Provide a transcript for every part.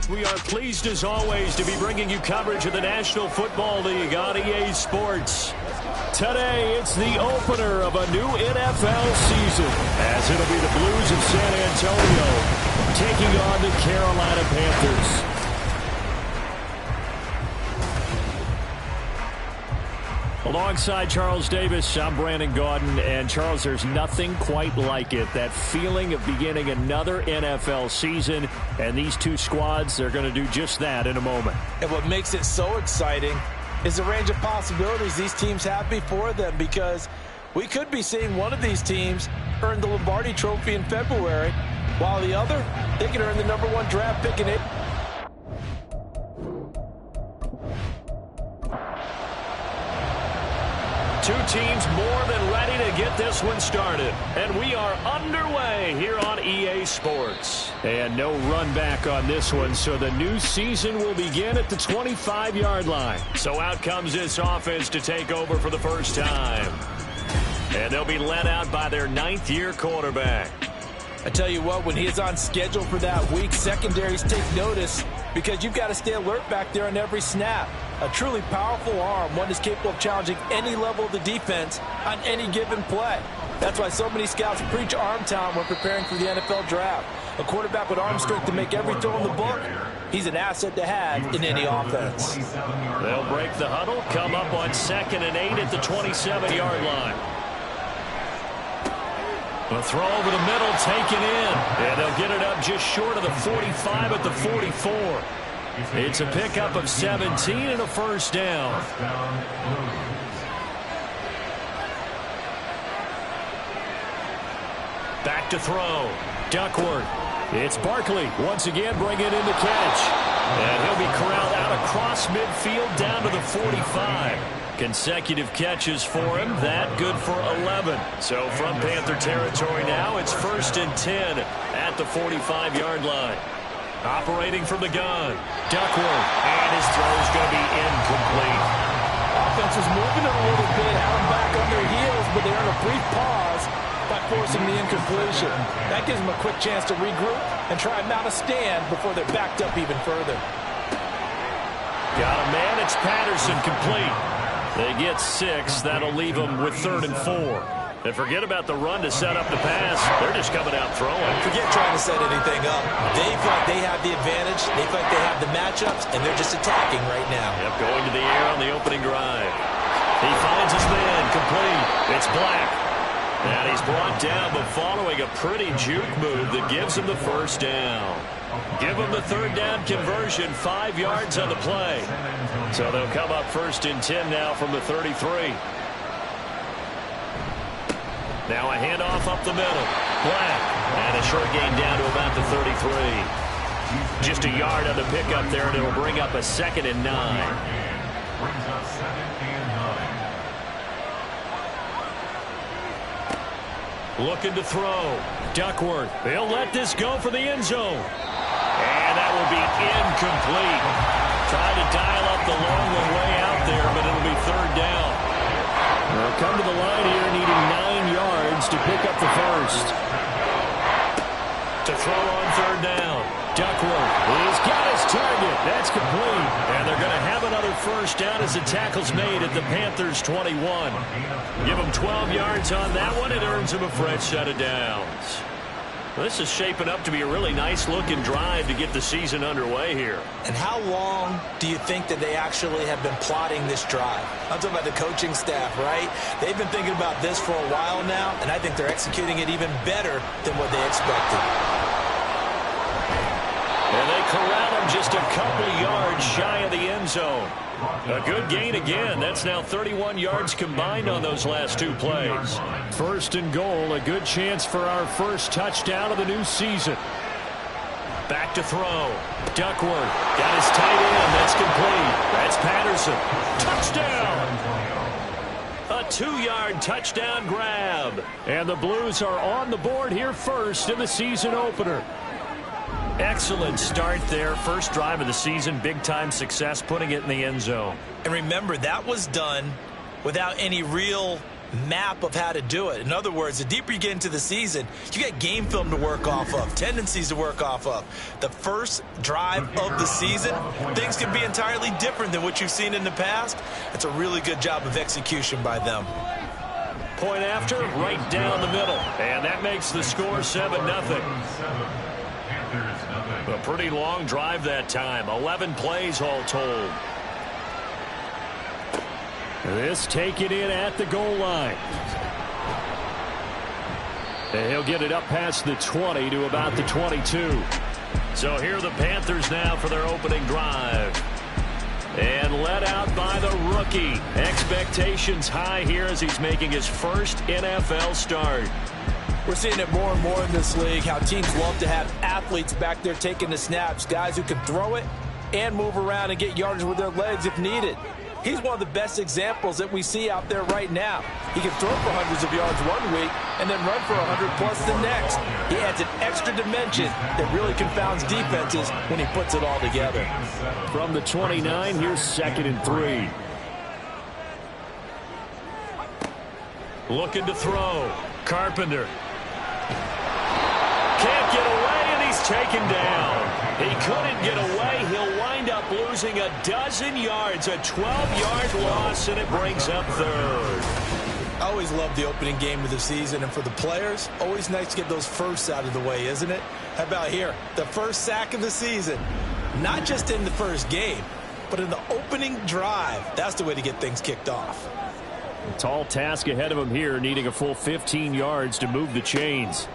We are pleased as always to be bringing you coverage of the National Football League on EA Sports. Today, it's the opener of a new NFL season, as it'll be the Blues of San Antonio taking on the Carolina Panthers. Alongside Charles Davis, I'm Brandon Gaudin, and Charles, there's nothing quite like it. That feeling of beginning another NFL season, and these two squads, they're going to do just that in a moment. And what makes it so exciting is the range of possibilities these teams have before them, because we could be seeing one of these teams earn the Lombardi Trophy in February, while the other, they could earn the #1 draft pick in April. Two teams more than ready to get this one started. And we are underway here on EA Sports. And no run back on this one, so the new season will begin at the 25-yard line. So out comes this offense to take over for the first time. And they'll be led out by their 9th-year quarterback. I tell you what, when he is on schedule for that week, secondaries take notice because you've got to stay alert back there on every snap. A truly powerful arm, one that's capable of challenging any level of the defense on any given play. That's why so many scouts preach arm talent when preparing for the NFL draft. A quarterback with arm strength to make every throw in the book, he's an asset to have in any offense. They'll break the huddle, come up on 2nd and 8 at the 27-yard line. A throw over the middle, taken in. And they'll get it up just short of the 45 at the 44. It's a pickup of 17 and a first down. Back to throw. Duckworth. It's Barkley once again bringing in the catch. And he'll be corralled out across midfield down to the 45. Consecutive catches for him. That good for 11. So from Panther territory now, it's 1st and 10 at the 45-yard line. Operating from the gun. Duckworth. And his throw is going to be incomplete. Offense was moving it a little bit, had them back on their heels, but they earned a brief pause by forcing the incompletion. That gives them a quick chance to regroup and try and mount a stand before they're backed up even further. Got a man. It's Patterson, complete. They get 6. That'll leave them with 3rd and 4. And forget about the run to set up the pass. They're just coming out throwing. Forget trying to set anything up. They feel like they have the advantage. They feel like they have the matchups, and they're just attacking right now. Yep, going to the air on the opening drive. He finds his man, complete. It's Black. And he's brought down, but following a pretty juke move that gives him the first down. Give him the 3rd down conversion, 5 yards on the play. So they'll come up 1st and 10 now from the 33. Now a handoff up the middle. Black. And a short gain down to about the 33. Just a yard on the pickup there, and it'll bring up a 2nd and 9. Looking to throw. Duckworth. He'll let this go for the end zone. And that will be incomplete. Trying to dial up the long one way out there, but it'll be 3rd down. They'll come to the line here needing 9 yards to pick up the first. To throw on 3rd down. Duckworth. He's got his target. That's complete. And they're going to have another first down as the tackle's made at the Panthers' 21. Give them 12 yards on that one. It earns them a fresh set of downs. Well, this is shaping up to be a really nice-looking drive to get the season underway here. And how long do you think that they actually have been plotting this drive? I'm talking about the coaching staff, right? They've been thinking about this for a while now, and I think they're executing it even better than what they expected. And they corral him just a couple yards shy of the end zone. A good gain again. That's now 31 yards combined on those last 2 plays. 1st and goal, a good chance for our first touchdown of the new season. Back to throw. Duckworth got his tight end. That's complete. That's Patterson. Touchdown! A 2-yard touchdown grab. And the Blues are on the board here first in the season opener. Excellent start there. First drive of the season. Big-time success putting it in the end zone. And remember, that was done without any real map of how to do it. In other words, the deeper you get into the season, you got game film to work off of, tendencies to work off of. The first drive of the season, things can be entirely different than what you've seen in the past. It's a really good job of execution by them. Point after, right down the middle. And that makes the score 7-0. A pretty long drive that time. 11 plays all told. This taken in at the goal line. And he'll get it up past the 20 to about the 22. So here are the Panthers now for their opening drive. And led out by the rookie. Expectations high here as he's making his first NFL start. We're seeing it more and more in this league, how teams love to have athletes back there taking the snaps, guys who can throw it and move around and get yardage with their legs if needed. He's one of the best examples that we see out there right now. He can throw for hundreds of yards one week and then run for 100+ the next. He adds an extra dimension that really confounds defenses when he puts it all together. From the 29, here's 2nd and 3. Looking to throw. Carpenter. Can't get away, and he's taken down. He couldn't get away. He'll wind up losing a dozen yards, a 12-yard loss, and it brings up 3rd. I always love the opening game of the season, and for the players, always nice to get those firsts out of the way, isn't it? How about here? The first sack of the season. Not just in the first game, but in the opening drive. That's the way to get things kicked off. A tall task ahead of him here, needing a full 15 yards to move the chains.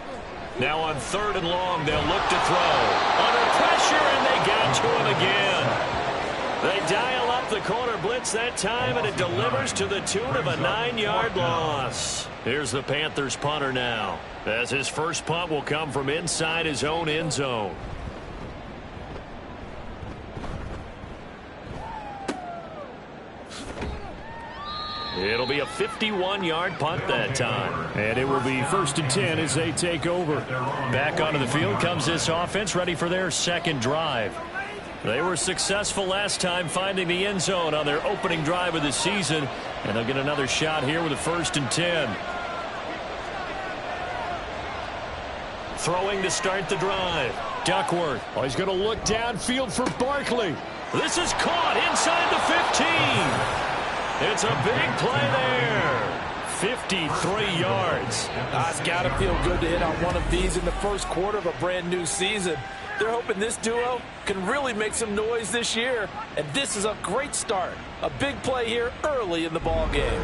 Now on 3rd and long, they'll look to throw. Under pressure, and they got to him again. They dial up the corner blitz that time, and it delivers to the tune of a 9-yard loss. Here's the Panthers punter now, as his first punt will come from inside his own end zone. It'll be a 51-yard punt that time. And it will be 1st and 10 as they take over. Back onto the field comes this offense, ready for their second drive. They were successful last time finding the end zone on their opening drive of the season. And they'll get another shot here with a 1st and 10. Throwing to start the drive. Duckworth. Oh, he's going to look downfield for Barkley. This is caught inside the 15. It's a big play there. 53 yards. It's got to feel good to hit on one of these in the first quarter of a brand new season. They're hoping this duo can really make some noise this year. And this is a great start. A big play here early in the ball game.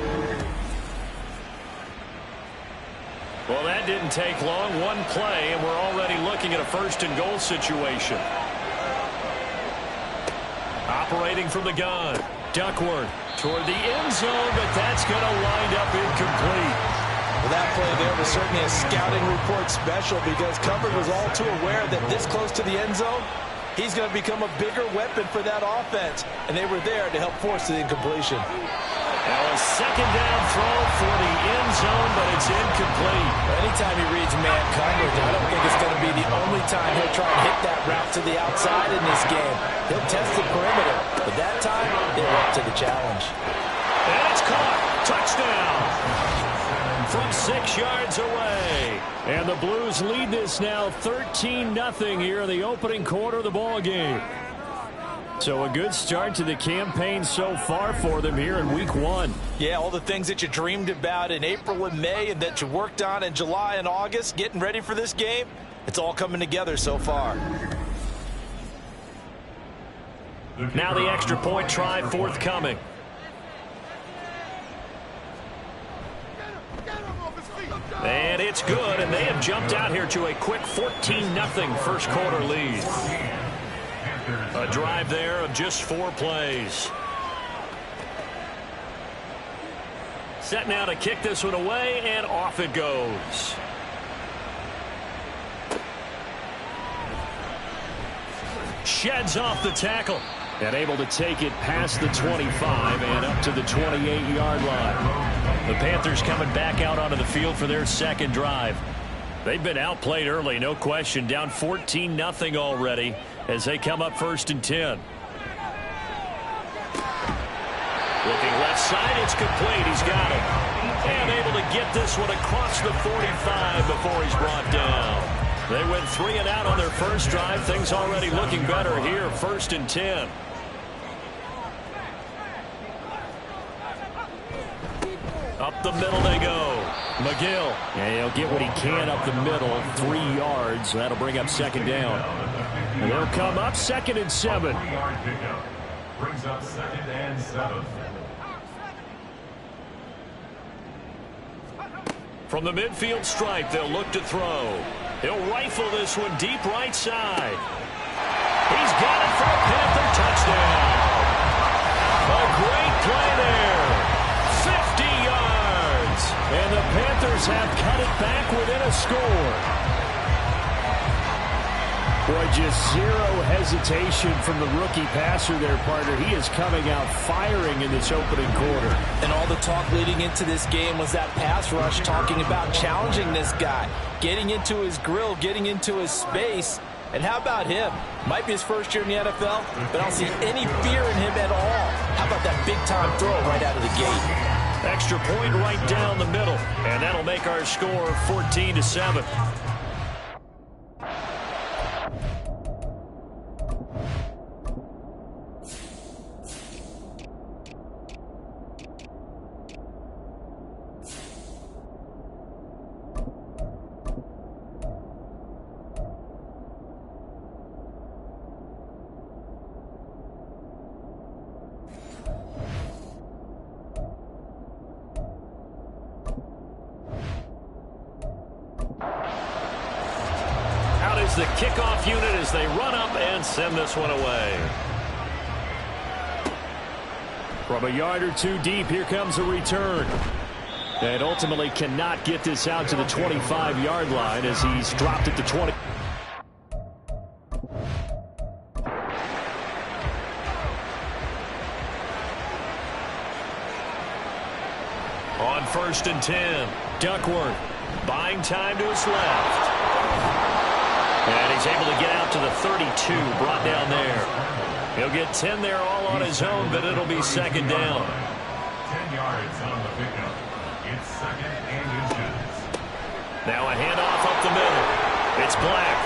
Well, that didn't take long. One play, and we're already looking at a 1st and goal situation. Operating from the gun. Duckworth toward the end zone, but that's going to wind up incomplete. Well, that play there was certainly a scouting report special because Cover was all too aware that this close to the end zone, he's going to become a bigger weapon for that offense, and they were there to help force the incompletion. Now a 2nd down throw for the end zone, but it's incomplete. Anytime he reads man coverage, I don't think it's going to be the only time he'll try and hit that route to the outside in this game. He'll test the perimeter, but that time, they were up to the challenge. And it's caught. Touchdown. From 6 yards away. And the Blues lead this now 13-0 here in the opening quarter of the ball game. So a good start to the campaign so far for them here in week 1. Yeah, all the things that you dreamed about in April and May and that you worked on in July and August, getting ready for this game, it's all coming together so far. Now the extra point try forthcoming. And it's good, and they have jumped out here to a quick 14-0 first quarter lead. A drive there of just 4 plays. Set now to kick this one away, and off it goes. Sheds off the tackle. And able to take it past the 25 and up to the 28-yard line. The Panthers coming back out onto the field for their second drive. They've been outplayed early, no question. Down 14-0 already as they come up 1st and 10. Looking left side, it's complete. He's got it. And able to get this one across the 45 before he's brought down. They went 3 and out on their first drive. Things already looking better here. 1st and 10. Up the middle they go. McGill. Yeah, he'll get what he can up the middle. 3 yards. That'll bring up 2nd down. And they'll come up 2nd and 7. Brings up 2nd and 7. From the midfield stripe, they'll look to throw. He'll rifle this one deep right side. He's got it for a Panther touchdown. A great play there. 50 yards. And the Panthers have cut it back within a score. Boy, just zero hesitation from the rookie passer there, partner. He is coming out firing in this opening quarter. And all the talk leading into this game was that pass rush, talking about challenging this guy, getting into his grill, getting into his space. And how about him? Might be his first year in the NFL, but I don't see any fear in him at all. How about that big-time throw right out of the gate? Extra point right down the middle, and that'll make our score 14-7. The kickoff unit as they run up and send this one away. From a yard or two deep, here comes a return. And ultimately cannot get this out to the 25-yard line as he's dropped at the 20. On 1st and 10, Duckworth buying time to his left. And he's able to get out to the 32, brought down there. He'll get 10 there all on his own, but it'll be 2nd down. 10 yards on the pickup. It's 2nd and inches. Now a handoff up the middle. It's Black.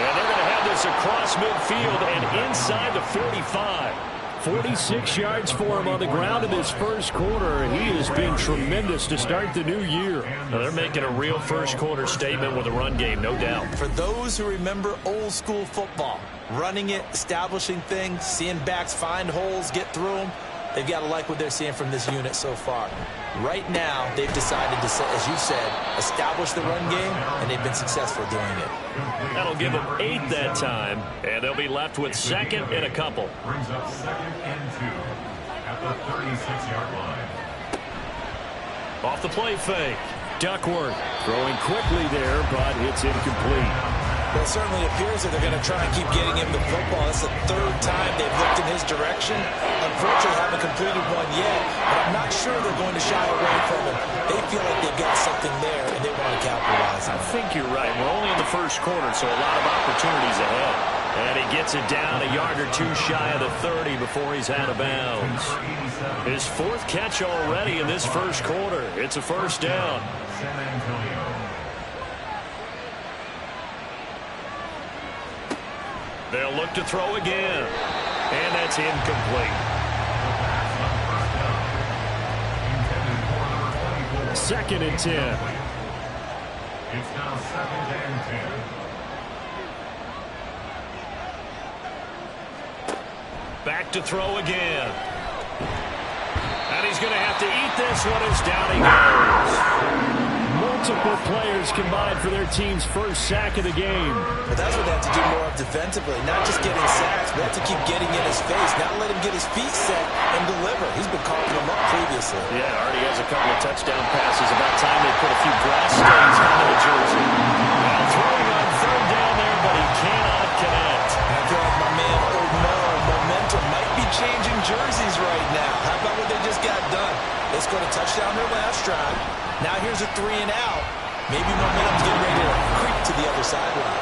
And they're going to have this across midfield and inside the 45. 46 yards for him on the ground in this first quarter. He has been tremendous to start the new year. Now they're making a real first quarter statement with a run game, no doubt. For those who remember old school football, running it, establishing things, seeing backs find holes, get through them, they've got to like what they're seeing from this unit so far. Right now, they've decided to, as you said, establish the run game, and they've been successful doing it. That'll give them 8 that time, and they'll be left with 2nd and a couple. Brings up 2nd and 2 at the 36-yard line. Off the play fake. Duckworth throwing quickly there, but it's incomplete. Well, it certainly appears that they're going to try and keep getting him the football. That's the 3rd time they've looked in his direction. Unfortunately, haven't completed one yet, but I'm not sure they're going to shy away from him. They feel like they've got something there, and they want to capitalize on it. I think you're right. We're only in the first quarter, so a lot of opportunities ahead. And he gets it down a yard or two shy of the 30 before he's out of bounds. His 4th catch already in this first quarter. It's a 1st down. San Antonio. They'll look to throw again. And that's incomplete. 2nd and 10. It's now 2nd and 10. Back to throw again. And he's going to have to eat this one as down he goes. Multiple players combined for their team's first sack of the game. But that's what they have to do more of defensively. Not just getting sacks, but have to keep getting in his face. Not let him get his feet set and deliver. He's been carving them up previously. Yeah, already has a couple of touchdown passes. About time they put a few grass stains on the jersey. Now throwing on 3rd down there, but he cannot connect. I feel like my man momentum might be changing jerseys right now. How about what they just got done? They scored a touchdown their last drive. Now here's a 3 and out. Maybe momentum's getting ready to creep to the other sideline.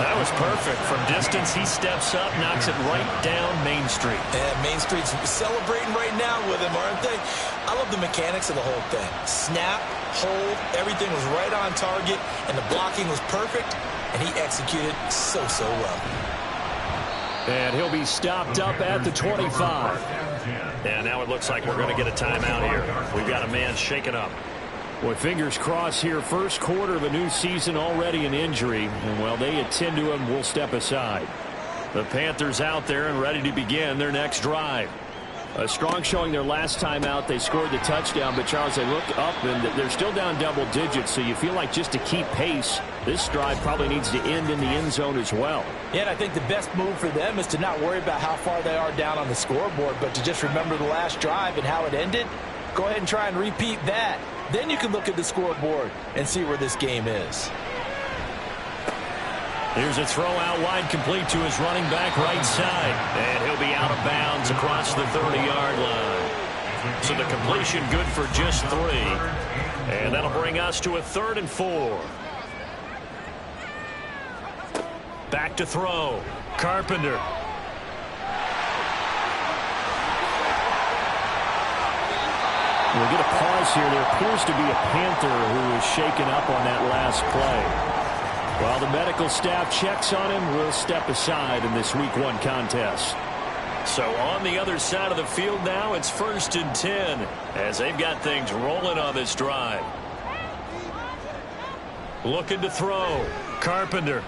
That was was perfect. From distance, he steps up, knocks it right down Main Street. And Main Street's celebrating right now with him, aren't they? I love the mechanics of the whole thing. Snap, hold, everything was right on target, and the blocking was perfect, and he executed so well. And he'll be stopped up at the 25. And now it looks like we're going to get a timeout here. We've got a man shaken up. Boy, fingers crossed here. First quarter of a new season, already an injury. And while they attend to him, we'll step aside. The Panthers out there and ready to begin their next drive. A strong showing their last time out. They scored the touchdown, but Charles, they look up and they're still down double digits, so you feel like just to keep pace, this drive probably needs to end in the end zone as well. Yeah, and I think the best move for them is to not worry about how far they are down on the scoreboard, but to just remember the last drive and how it ended. Go ahead and try and repeat that. Then you can look at the scoreboard and see where this game is. Here's a throw out wide, complete to his running back right side. And he'll be out of bounds across the 30-yard line. So the completion good for just 3. And that'll bring us to a 3rd and 4. Back to throw. Carpenter. We'll get a pause here. There appears to be a Panther who is shaken up on that last play. While the medical staff checks on him, we'll step aside in this Week 1 contest. So on the other side of the field now, it's 1st and 10 as they've got things rolling on this drive. Looking to throw. Carpenter.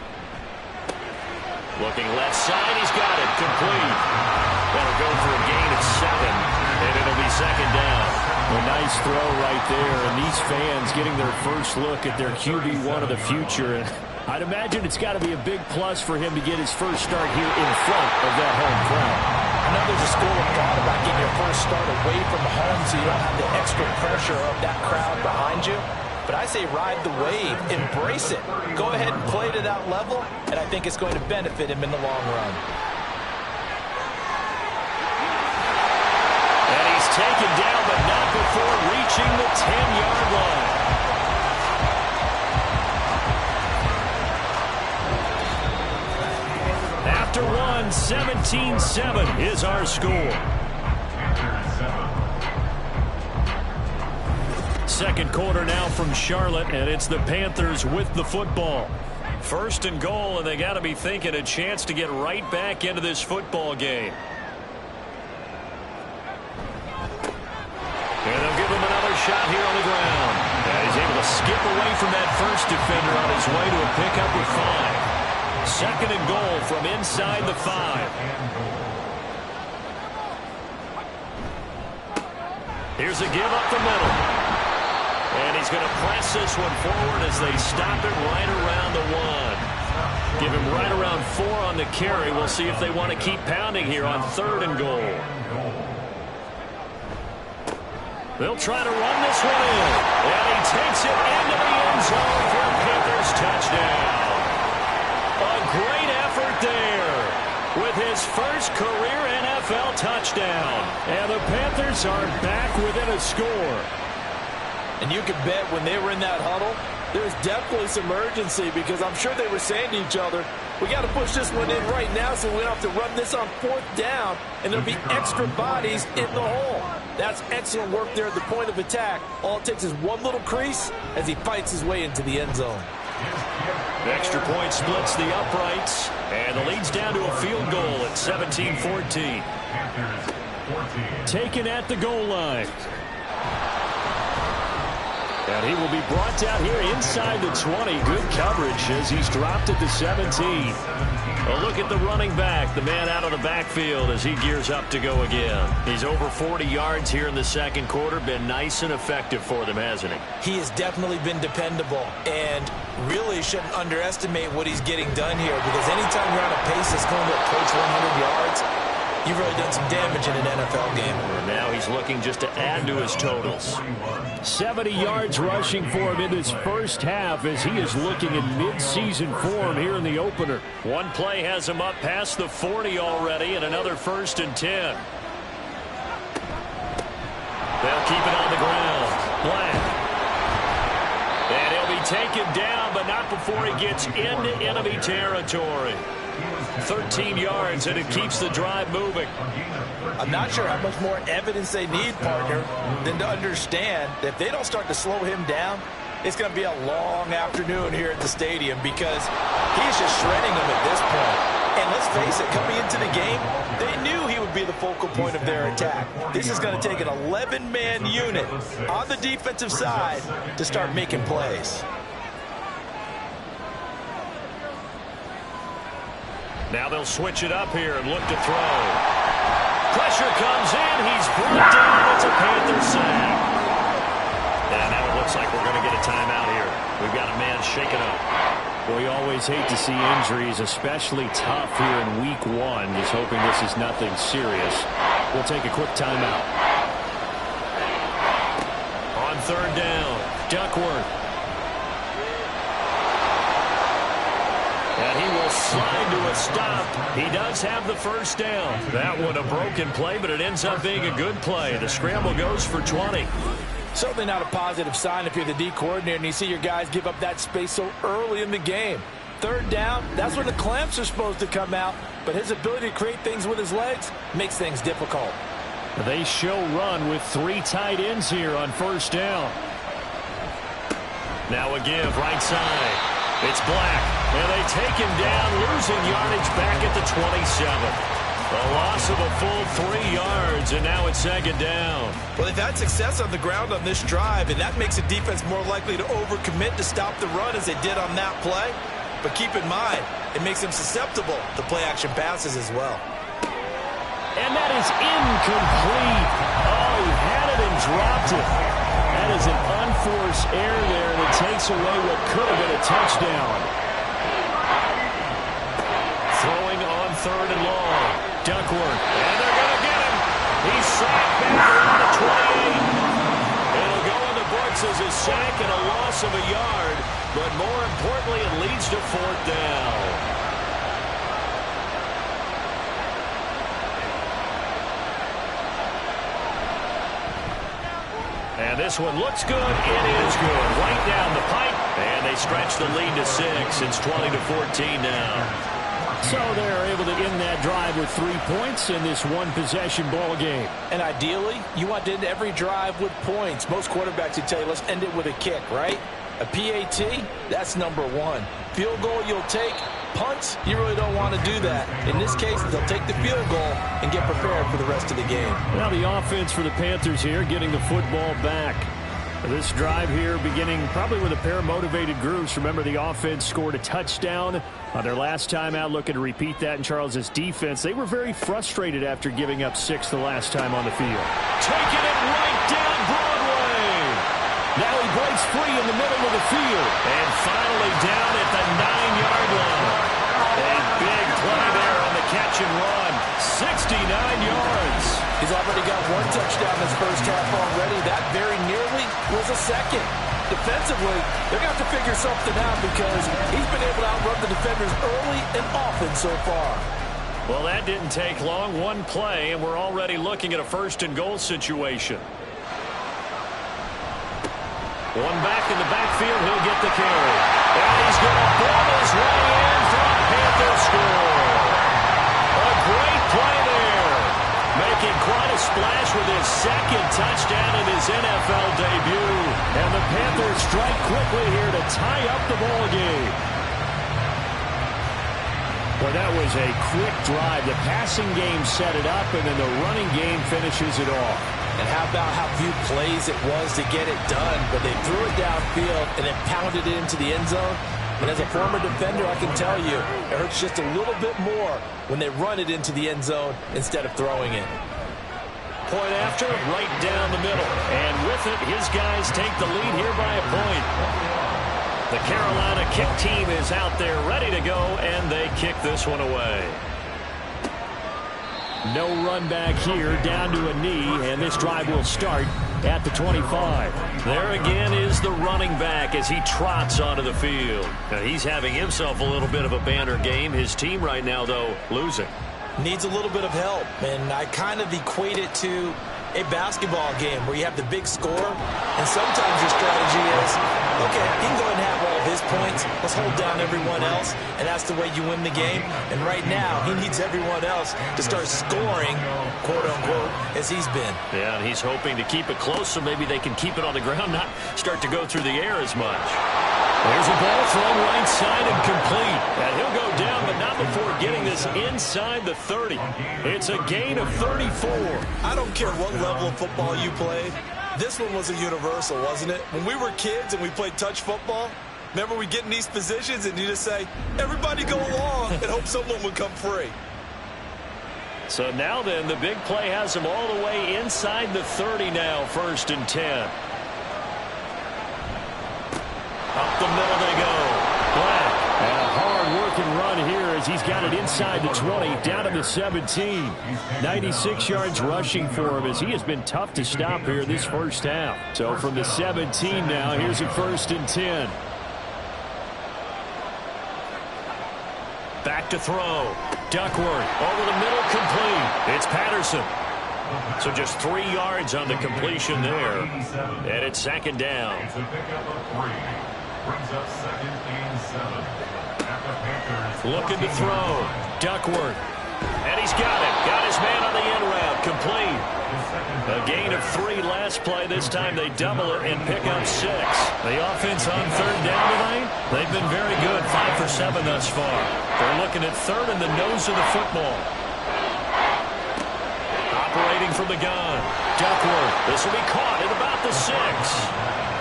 Looking left side. He's got it. Complete. That'll go for a gain of 7, and it'll be 2nd down. A nice throw right there, and these fans getting their first look at their QB1 of the future. I'd imagine it's got to be a big plus for him to get his first start here in front of that home crowd. I know there's a school of thought about getting your first start away from home so you don't have the extra pressure of that crowd behind you. But I say ride the wave, embrace it. Go ahead and play to that level, and I think it's going to benefit him in the long run. And he's taken down, but not before reaching the 10-yard line. After 17-7 is our score. Second quarter now from Charlotte, and it's the Panthers with the football. 1st and goal, and they got to be thinking a chance to get right back into this football game. And they'll give him another shot here on the ground. And he's able to skip away from that first defender on his way to a pickup of 5. 2nd and goal from inside the 5. Here's a give up the middle. And he's going to press this one forward as they stop it right around the 1. Give him right around 4 on the carry. We'll see if they want to keep pounding here on 3rd and goal. They'll try to run this one in. And he takes it into the end zone for a Panthers touchdown. A great effort there with his first career NFL touchdown. And the Panthers are back within a score. And you can bet when they were in that huddle, there was definitely some urgency because I'm sure they were saying to each other, we got to push this one in right now so we don't have to run this on 4th down, and there'll be extra bodies in the hole. That's excellent work there at the point of attack. All it takes is one little crease as he fights his way into the end zone. Extra point splits the uprights, and the lead's down to a field goal at 17-14. Taken at the goal line. And he will be brought down here inside the 20. Good coverage as he's dropped at the 17. A look at the running back, the man out of the backfield as he gears up to go again. He's over 40 yards here in the second quarter. Been nice and effective for them, hasn't he? He has definitely been dependable and really shouldn't underestimate what he's getting done here because anytime you're on a pace that's going to approach 100 yards, you've really done some damage in an NFL game. And now he's looking just to add to his totals. 70 yards rushing for him in this first half as he is looking in mid-season form here in the opener. One play has him up past the 40 already, and another 1st and 10. They'll keep it on the ground. Black. And he'll be taken down, but not before he gets into enemy territory. 13 yards, and it keeps the drive moving. I'm not sure how much more evidence they need, partner, than to understand that if they don't start to slow him down, it's going to be a long afternoon here at the stadium because he's just shredding them at this point. And let's face it, coming into the game, they knew he would be the focal point of their attack. This is going to take an 11-man unit on the defensive side to start making plays. Now they'll switch it up here and look to throw. Pressure comes in. He's brought down. It's a Panther sack. And now it looks like we're going to get a timeout here. We've got a man shaken up. We always hate to see injuries, especially tough here in week 1. Just hoping this is nothing serious. We'll take a quick timeout. On third down, Duckworth. And he will slide to a stop. He does have the first down. That one a broken play, but it ends up being a good play. The scramble goes for 20. Certainly not a positive sign if you're the D coordinator and you see your guys give up that space so early in the game. Third down, that's when the clamps are supposed to come out, but his ability to create things with his legs makes things difficult. They show run with 3 tight ends here on first down. Now a give right side. It's Black, and they take him down, losing yardage back at the 27. A loss of a full 3 yards, and now it's second down. Well, they've had success on the ground on this drive, and that makes a defense more likely to overcommit to stop the run as they did on that play. But keep in mind, it makes them susceptible to play-action passes as well. And that is incomplete. Oh, he had it and dropped it. That is an unforced error there, and it takes away what could have been a touchdown. Throwing on third and long. Duckworth. And they're going to get him. He's sacked back around the 28. It'll go in the books as a sack and a loss of a yard. But more importantly, it leads to fourth down. And this one looks good. It is good. Right down the pipe. And they stretch the lead to 6. It's 20-14 now. So they're able to end that drive with 3 points in this one-possession ball game. And ideally, you want to end every drive with points. Most quarterbacks would tell you, let's end it with a kick, right? A PAT, that's number 1. Field goal you'll take. Punts, you really don't want to do that. In this case, they'll take the field goal and get prepared for the rest of the game. Now the offense for the Panthers here, getting the football back. This drive here beginning probably with a pair of motivated groups. Remember, the offense scored a touchdown on their last time out. Looking to repeat that in Charles's defense. They were very frustrated after giving up 6 the last time on the field. Taking it right down Broadway. Now he breaks free in the middle of the field. And finally down at the 9-yard line. A big play there on the catch and run. 69 yards. He's already got 1 touchdown this first half already. That very nearly was a second. Defensively, they're going to have to figure something out because he's been able to outrun the defenders early and often so far. Well, that didn't take long. 1 play, and we're already looking at a first-and-goal situation. 1 back in the backfield. He'll get the carry. And he's going to bomb his way in for a Panther score. A great play there. Making quite a splash with his 2nd touchdown in his NFL debut. And the Panthers strike quickly here to tie up the ball game. Well, that was a quick drive. The passing game set it up, and then the running game finishes it off. And how about how few plays it was to get it done, but they threw it downfield and then pounded it into the end zone. And as a former defender, I can tell you, it hurts just a little bit more when they run it into the end zone instead of throwing it. Point after, right down the middle. And with it, his guys take the lead here by a point. The Carolina kick team is out there ready to go, and they kick this one away. No run back here, down to a knee, and this drive will start at the 25. There again is the running back as he trots onto the field. Now, he's having himself a little bit of a banner game. His team right now, though, losing. Needs a little bit of help, and I kind of equate it to a basketball game where you have the big score, and sometimes your strategy is, okay, he can go ahead and have of his points. Let's hold down everyone else, and that's the way you win the game. And right now, he needs everyone else to start scoring, quote-unquote, as he's been. Yeah, and he's hoping to keep it close so maybe they can keep it on the ground, not start to go through the air as much. There's a ball thrown right side and complete. And he'll go down, but not before getting this inside the 30. It's a gain of 34. I don't care what level of football you played. This one was a universal, wasn't it? When we were kids and we played touch football, remember we get in these positions and you just say, everybody go along, and hope someone would come free. So now then, the big play has them all the way inside the 30 now, 1st and 10. Up the middle they go. Black. And a hard-working run here as he's got it inside the 20, down to the 17. 96 yards rushing for him as he has been tough to stop here this first half. So from the 17 now, here's a 1st and 10. Back to throw. Duckworth over the middle, complete. It's Patterson. So just 3 yards on the completion there. And it's 2nd down. It's a pickup of 3. Brings up 2nd and 7. At the Panthers. Looking to throw. Duckworth. And he's got it. Got his man on the end route. Complete. A gain of 3 last play. This time they double it and pick up 6. The offense on 3rd down tonight, they've been very good. 5 for 7 thus far. They're looking at 3rd in the nose of the football. Operating from the gun. Duckworth. This will be caught at about the 6.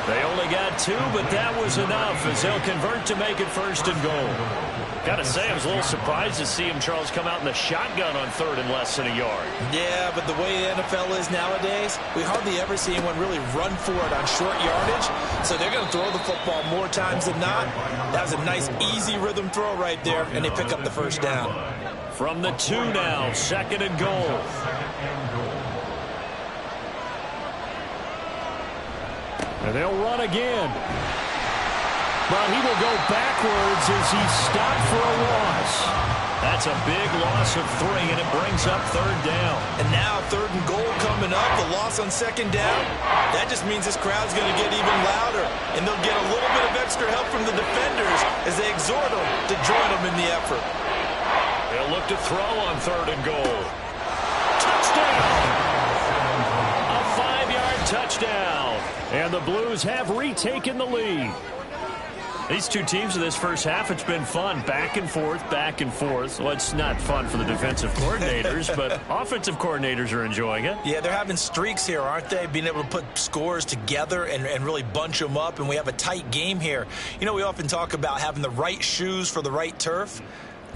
They only got 2, but that was enough as they'll convert to make it 1st and goal. Got to say, I was a little surprised to see him, Charles, come out in the shotgun on 3rd and less than a yard. Yeah, but the way the NFL is nowadays, we hardly ever see anyone really run for it on short yardage. So they're going to throw the football more times than not. That was a nice, easy rhythm throw right there, and they pick up the 1st down. From the 2 now, 2nd and goal. And they'll run again. But he will go backwards as he's stopped for a loss. That's a big loss of 3, and it brings up 3rd down. And now 3rd and goal coming up, the loss on 2nd down. That just means this crowd's going to get even louder, and they'll get a little bit of extra help from the defenders as they exhort them to join them in the effort. They'll look to throw on 3rd and goal. Touchdown! A 5-yard touchdown. And the Blues have retaken the lead. These two teams in this first half, it's been fun. Back and forth, back and forth. Well, it's not fun for the defensive coordinators, but offensive coordinators are enjoying it. Yeah, they're having streaks here, aren't they? Being able to put scores together and really bunch them up, and we have a tight game here. You know, we often talk about having the right shoes for the right turf.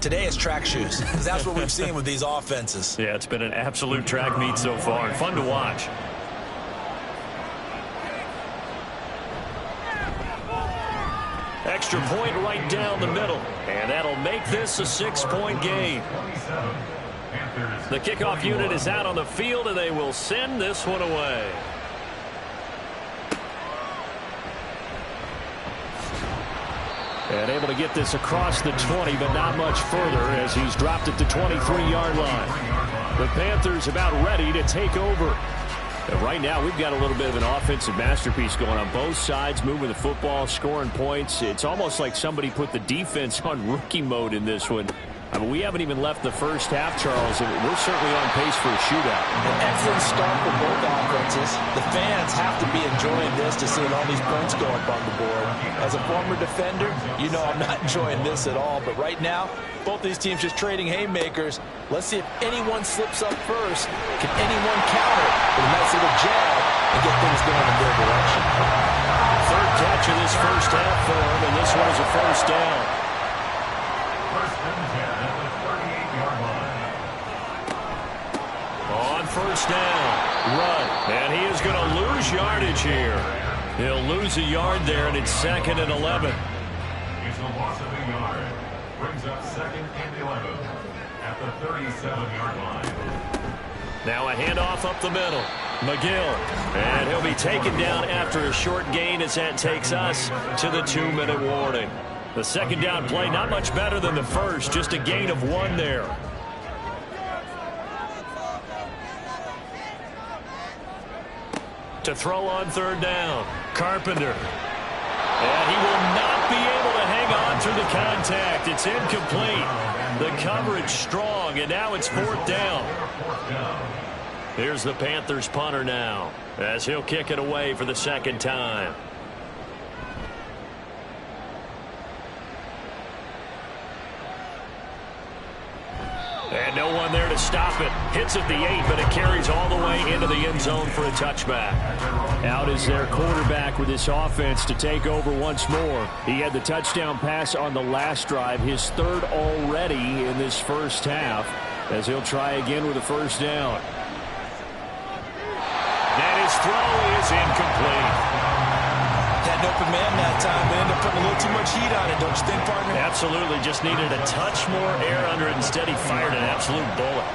Today it's track shoes, because that's what we've seen with these offenses. Yeah, it's been an absolute track meet so far, and fun to watch. Extra point right down the middle, and that'll make this a 6-point game. The kickoff unit is out on the field, and they will send this one away. And able to get this across the 20, but not much further as he's dropped at the 23-yard line. The Panthers about ready to take over. And right now, we've got a little bit of an offensive masterpiece going on both sides, moving the football, scoring points. It's almost like somebody put the defense on rookie mode in this one. I mean, we haven't even left the first half, Charles, and we're certainly on pace for a shootout. An excellent start for both offenses. The fans have to be enjoying this to see all these points go up on the board. As a former defender, you know I'm not enjoying this at all. But right now, both these teams just trading haymakers. Let's see if anyone slips up first. Can anyone counter with a nice little jab and get things going in their direction? Third catch of this first half for him, and this one is a 1st down. 1st and 10 at the 38-yard line. On 1st down, run, and he is going to lose yardage here. He'll lose a yard there, and it's 2nd and 11. It's a loss of a yard. Brings up 2nd and 11 at the 37-yard line. Now a handoff up the middle. McGill, and he'll be taken down after a short gain as that takes us to the 2-minute warning. The 2nd down play, not much better than the first, just a gain of 1 there. To throw on 3rd down, Carpenter. And he will not won't be able to hang on through the contact. It's incomplete. The coverage strong, and now it's 4th down. Here's the Panthers punter now, as he'll kick it away for the 2nd time. And no one there to stop it. Hits at the 8, but it carries all the way into the end zone for a touchback. Out is their quarterback with this offense to take over once more. He had the touchdown pass on the last drive, his 3rd already in this first half, as he'll try again with a 1st down. And his throw is incomplete. Had an open man that time, but ended up putting a little too much heat on it, don't you think, partner? Absolutely, just needed a touch more air under it. Instead, he fired an absolute bullet.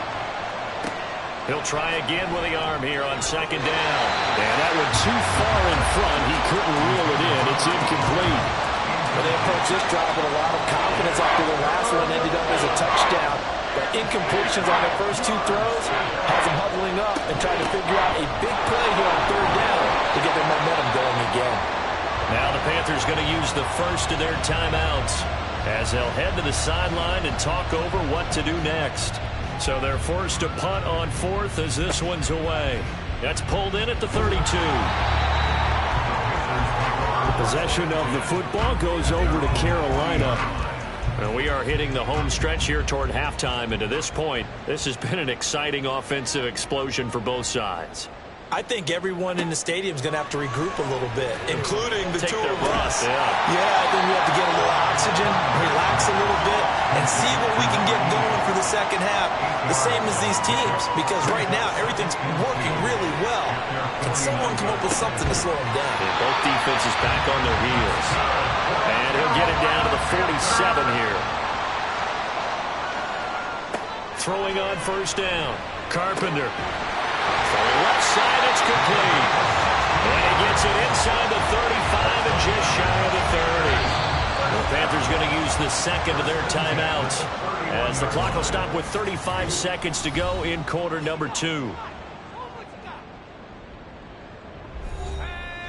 He'll try again with the arm here on 2nd down. And that went too far in front. He couldn't reel it in. It's incomplete. Well, they approached this drive with a lot of confidence after the last one ended up as a touchdown. But incompletions on their first 2 throws has them huddling up and trying to figure out a big play here on 3rd down to get their momentum going again. Now the Panthers going to use the first of their timeouts as they'll head to the sideline and talk over what to do next. So they're forced to punt on 4th as this one's away. That's pulled in at the 32. The possession of the football goes over to Carolina. And we are hitting the home stretch here toward halftime. And to this point, this has been an exciting offensive explosion for both sides. I think everyone in the stadium is going to have to regroup a little bit, including the Take 2 their of us. breath, Yeah, I think we have to get a little oxygen, relax a little bit, and see what we can get going for the second half, the same as these teams, because right now everything's working really well. Can someone come up with something to slow them down? And both defenses back on their heels. And he'll get it down to the 47 here. Throwing on 1st down. Carpenter. Left side, it's complete. And he gets it inside the 35 and just shy of the 30. The Panthers going to use the 2nd of their timeouts as the clock will stop with 35 seconds to go in quarter number 2.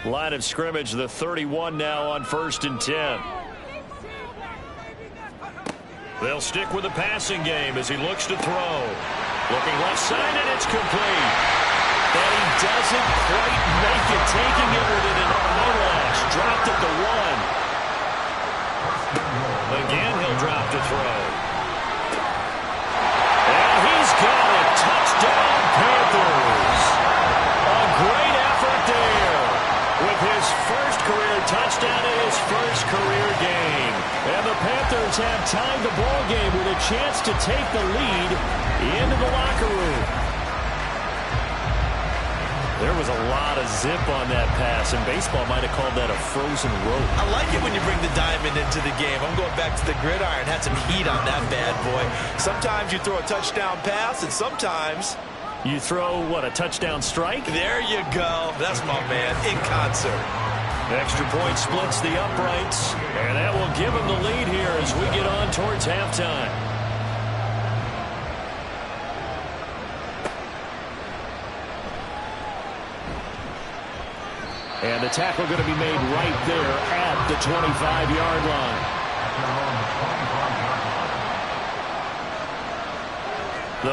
Line of scrimmage, the 31 now on 1st and 10. They'll stick with the passing game as he looks to throw. Looking left side, and it's complete. And he doesn't quite make it, taking it within an eyelash. Dropped at the 1. Again, he'll drop to throw. And he's got it. Touchdown, Panthers. A great effort there with his first career touchdown in his first career game. And the Panthers have tied the ball game with a chance to take the lead into the locker room. There was a lot of zip on that pass, and baseball might have called that a frozen rope. I like it when you bring the diamond into the game. I'm going back to the gridiron. Had some heat on that bad boy. Sometimes you throw a touchdown pass, and sometimes you throw, what, a touchdown strike? There you go. That's my man, in concert. Extra point splits the uprights, and that will give him the lead here as we get on towards halftime. And the tackle going to be made right there at the 25-yard line.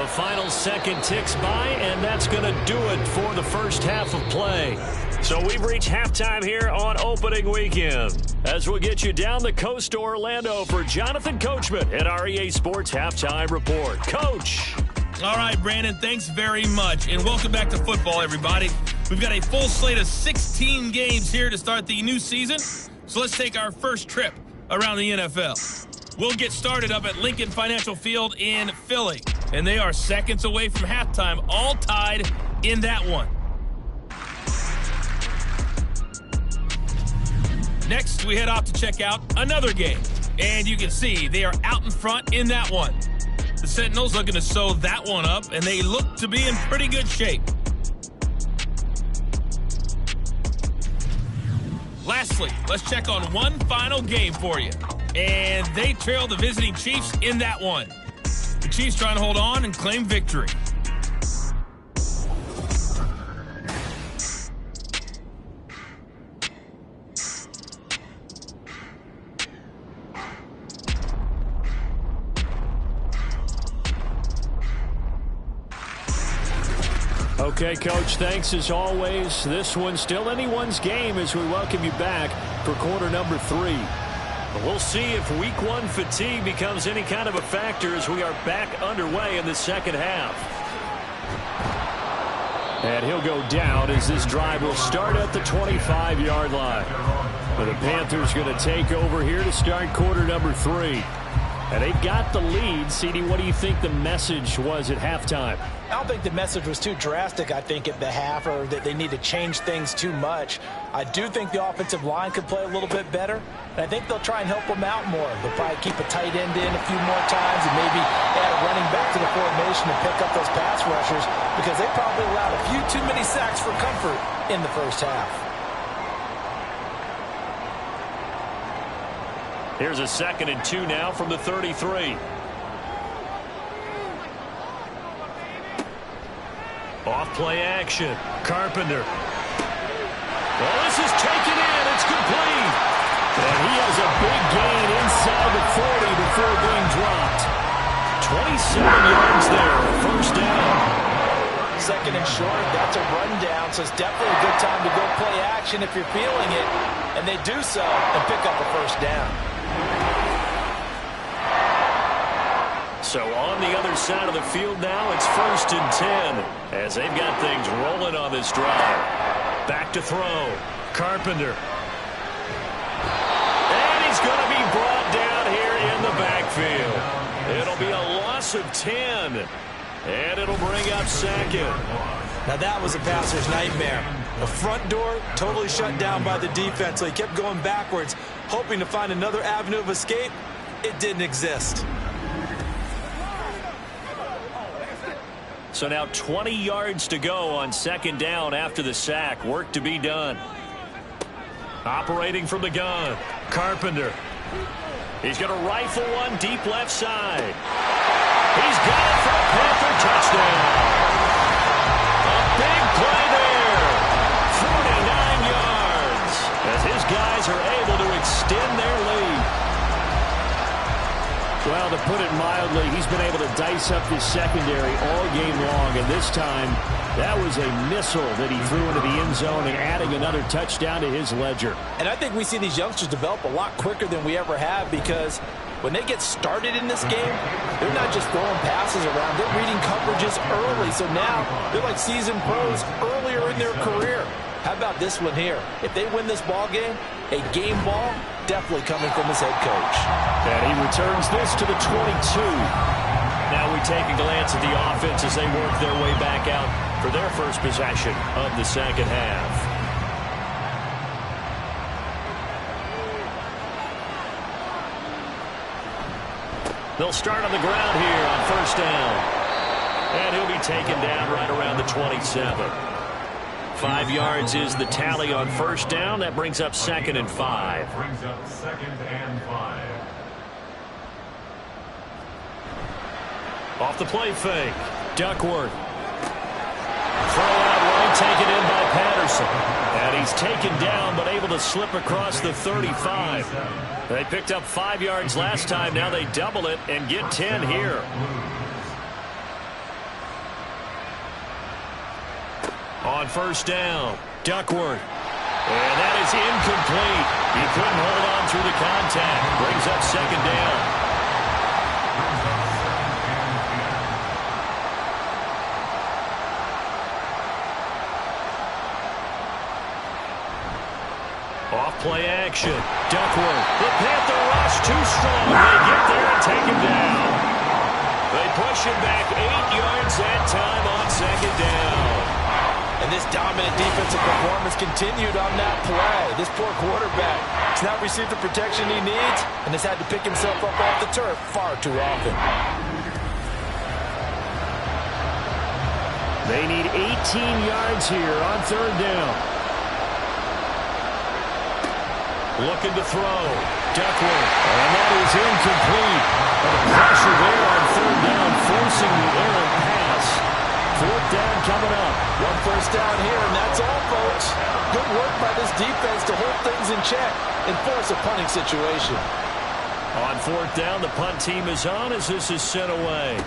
The final second ticks by, and that's going to do it for the first half of play. So we've reached halftime here on opening weekend. As we get you down the coast to Orlando for Jonathan Coachman at our EA Sports Halftime Report. Coach. All right, Brandon, thanks very much. And welcome back to football, everybody. We've got a full slate of 16 games here to start the new season. So let's take our first trip around the NFL. We'll get started up at Lincoln Financial Field in Philly. And they are seconds away from halftime, all tied in that one. Next, we head off to check out another game. And you can see they are out in front in that one. The Sentinels looking to sew that one up, and they look to be in pretty good shape. Lastly, let's check on one final game for you. And they trail the visiting Chiefs in that one. The Chiefs trying to hold on and claim victory. Okay, Coach, thanks as always. This one's still anyone's game as we welcome you back for quarter number 3. We'll see if week 1 fatigue becomes any kind of a factor as we are back underway in the second half. And he'll go down as this drive will start at the 25-yard line. But the Panthers going to take over here to start quarter number 3. And they've got the lead. CD, what do you think the message was at halftime? I don't think the message was too drastic, I think, at the half, or that they need to change things too much. I do think the offensive line could play a little bit better, and I think they'll try and help them out more. They'll probably keep a tight end in a few more times and maybe add a running back to the formation and pick up those pass rushers, because they probably allowed a few too many sacks for comfort in the first half. Here's a 2nd and 2 now from the 33. Off play action. Carpenter. Well, this is taken in. It's complete. And he has a big gain inside the 40 before being dropped. 27 yards there. First down. 2nd and short. That's a rundown, so it's definitely a good time to go play action if you're feeling it. And they do so and pick up a first down. So on the other side of the field now, it's 1st and 10 as they've got things rolling on this drive. Back to throw. Carpenter. And he's going to be brought down here in the backfield. It'll be a loss of 10. And it'll bring up 2nd. Now that was a passer's nightmare. The front door totally shut down by the defense, so he kept going backwards, hoping to find another avenue of escape. It didn't exist. So now 20 yards to go on 2nd down after the sack. Work to be done. Operating from the gun. Carpenter. He's going to rifle one deep left side. He's got it for a Panther touchdown. A big play there. 49 yards. As his guys are able to extend their lead. Well, to put it mildly, he's been able to dice up this secondary all game long, and this time that was a missile that he threw into the end zone and adding another touchdown to his ledger. And I think we see these youngsters develop a lot quicker than we ever have, because when they get started in this game, they're not just throwing passes around, they're reading coverages early. So now they're like seasoned pros earlier in their career. How about this one here? If they win this ball game, a game ball, definitely coming from his head coach. And he returns this to the 22. Now we take a glance at the offense as they work their way back out for their first possession of the second half. They'll start on the ground here on 1st down. And he'll be taken down right around the 27. 5 yards is the tally on 1st down. That brings up 2nd and 5. Brings up 2nd and 5. Off the play fake. Duckworth. Throw out right, taken in by Patterson. And he's taken down, but able to slip across the 35. They picked up 5 yards last time. Now they double it and get 10 here. On 1st down, Duckworth. And that is incomplete. He couldn't hold on through the contact. Brings up 2nd down. Off play action. Duckworth. The Panther rush too strong. They get there and take him down. They push him back 8 yards that time on 2nd down. And this dominant defensive performance continued on that play. This poor quarterback has not received the protection he needs and has had to pick himself up off the turf far too often. They need 18 yards here on 3rd down. Looking to throw. Duckworth. And that is incomplete. And the pressure there on 3rd down, forcing the errant pass. 4th down coming up. 1 first down here, and that's all, folks. Good work by this defense to hold things in check and force a punting situation. On 4th down, the punt team is on as this is sent away.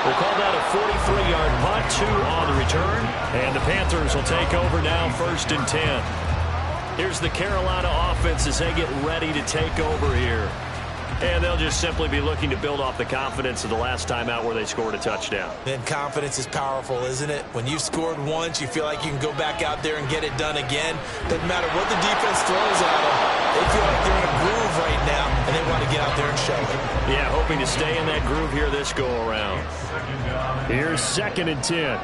We'll call that a 43-yard punt, 2 on the return. And the Panthers will take over now, 1st and 10. Here's the Carolina offense as they get ready to take over here. And they'll just simply be looking to build off the confidence of the last time out where they scored a touchdown. And confidence is powerful, isn't it? When you've scored once, you feel like you can go back out there and get it done again. Doesn't matter what the defense throws at them. They feel like they're in a groove right now, and they want to get out there and show it. Yeah, hoping to stay in that groove here this go-around. Here's 2nd and 10.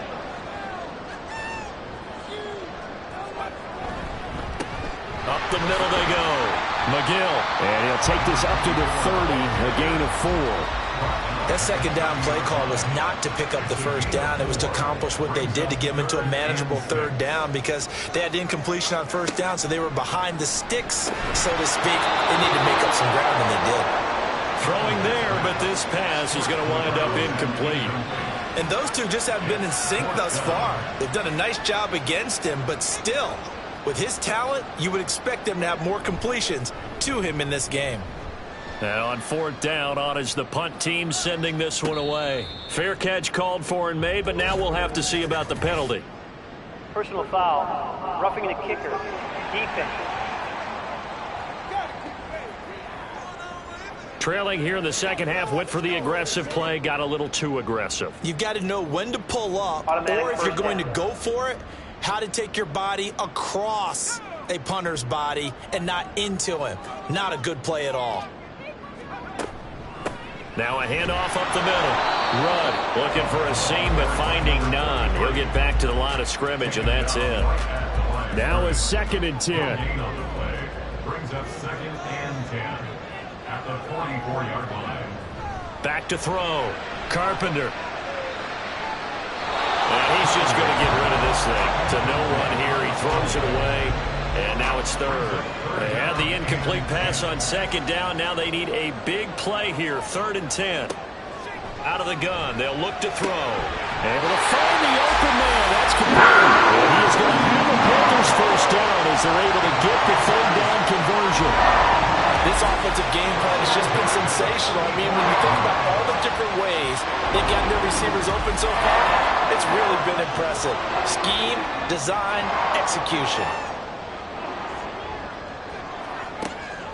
Up the middle they go. McGill. And he'll take this up to the 30, a gain of 4. That 2nd down play call was not to pick up the 1st down. It was to accomplish what they did, to get them into a manageable 3rd down, because they had incompletion on 1st down, so they were behind the sticks, so to speak. They needed to make up some ground, and they did. Throwing there, but this pass is going to wind up incomplete. And those two just have been in sync thus far. They've done a nice job against him, but still, with his talent, you would expect him to have more completions to him in this game. And on 4th down, on is the punt team sending this one away. Fair catch called for and made, but now we'll have to see about the penalty. Personal foul, roughing the kicker, defense. Trailing here in the 2nd half, went for the aggressive play, got a little too aggressive. You've got to know when to pull up, or if you're going to go for it, how to take your body across a punter's body and not into him. Not a good play at all. Now a handoff up the middle. Rudd looking for a seam, but finding none. He'll get back to the line of scrimmage, and that's it. Now a 2nd and 10. Brings up 2nd and 10 at the 44-yard line. Back to throw. Carpenter. And he's just going to get rid of this thing. To no one here. He throws it away. And now it's 3rd. They had the incomplete pass on 2nd down. Now they need a big play here. 3rd and 10. Out of the gun. They'll look to throw. Able to find the open man. That's complete. And he is going to have a Panthers 1st down as they're able to get the 3rd down conversion. This offensive game plan has just been sensational. I mean, when you think about all the different ways they've gotten their receivers open so far, it's really been impressive. Scheme, design, execution.